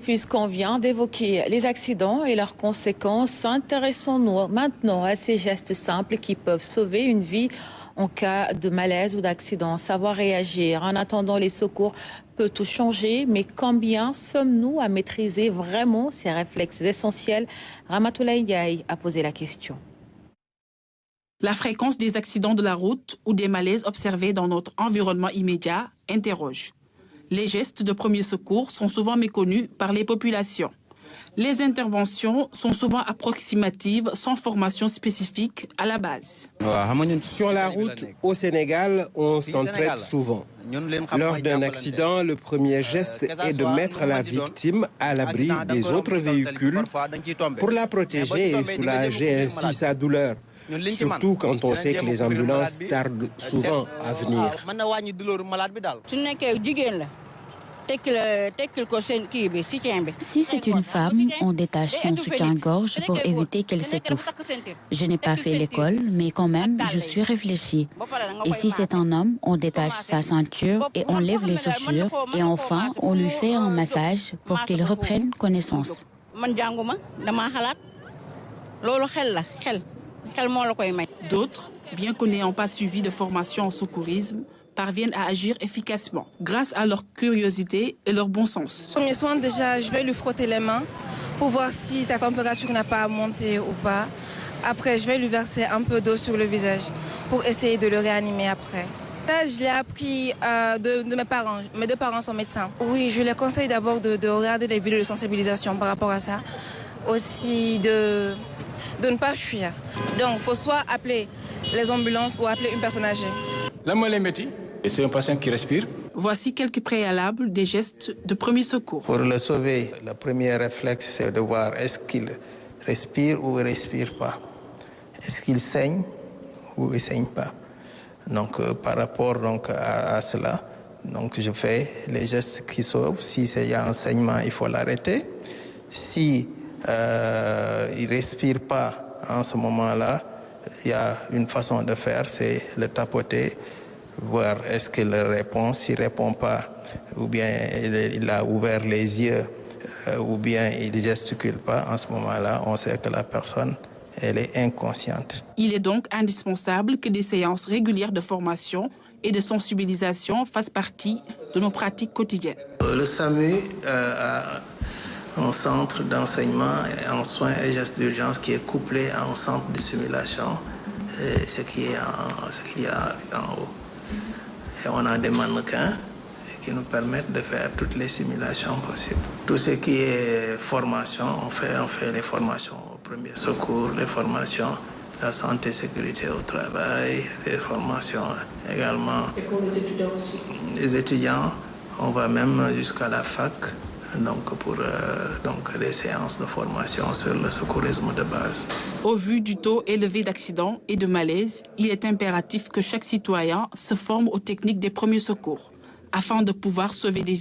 Puisqu'on vient d'évoquer les accidents et leurs conséquences, intéressons-nous maintenant à ces gestes simples qui peuvent sauver une vie en cas de malaise ou d'accident. Savoir réagir en attendant les secours peut tout changer, mais combien sommes-nous à maîtriser vraiment ces réflexes essentiels? Ramatoulaye Ndiaye a posé la question. La fréquence des accidents de la route ou des malaises observés dans notre environnement immédiat interroge. Les gestes de premier secours sont souvent méconnus par les populations. Les interventions sont souvent approximatives, sans formation spécifique à la base. Sur la route, au Sénégal, on s'entraide souvent. Lors d'un accident, le premier geste est de mettre la victime à l'abri des autres véhicules pour la protéger et soulager ainsi sa douleur. Surtout quand on sait que les ambulances tardent souvent à venir. Si c'est une femme, on détache son soutien-gorge pour éviter qu'elle s'étouffe. Je n'ai pas fait l'école, mais quand même, je suis réfléchie. Et si c'est un homme, on détache sa ceinture et on lève les chaussures. Et enfin, on lui fait un massage pour qu'il reprenne connaissance. D'autres, bien qu'on n'ayant pas suivi de formation en secourisme, parviennent à agir efficacement grâce à leur curiosité et leur bon sens. Premier soin, déjà, je vais lui frotter les mains pour voir si sa température n'a pas monté ou pas. Après, je vais lui verser un peu d'eau sur le visage pour essayer de le réanimer après. Ça, je l'ai appris de mes parents. Mes deux parents sont médecins. Oui, je les conseille d'abord de regarder des vidéos de sensibilisation par rapport à ça. Aussi de ne pas fuir. Donc, il faut soit appeler les ambulances ou appeler une personne âgée. La moelle est métier. Et c'est un patient qui respire. Voici quelques préalables des gestes de premier secours. Pour le sauver, le premier réflexe, c'est de voir est-ce qu'il respire ou il ne respire pas. Est-ce qu'il saigne ou il ne saigne pas. Donc, par rapport à cela, je fais les gestes qui sauvent. Si il y a un saignement, il faut l'arrêter. Si il ne respire pas en ce moment-là, il y a une façon de faire, c'est le tapoter, voir est-ce qu'il répond. S'il ne répond pas, ou bien il a ouvert les yeux, ou bien il ne gesticule pas, en ce moment-là, on sait que la personne, elle est inconsciente. Il est donc indispensable que des séances régulières de formation et de sensibilisation fassent partie de nos pratiques quotidiennes. Le SAMU a un centre d'enseignement en soins et gestes d'urgence qui est couplé à un centre de simulation, ce qu'il y a en haut. Et on a des mannequins qui nous permettent de faire toutes les simulations possibles. Tout ce qui est formation, on fait les formations au premier secours, les formations de la santé et sécurité au travail, les formations également. Et pour les étudiants aussi? Les étudiants, on va même jusqu'à la fac. Pour des séances de formation sur le secourisme de base. Au vu du taux élevé d'accidents et de malaises, il est impératif que chaque citoyen se forme aux techniques des premiers secours afin de pouvoir sauver des vies.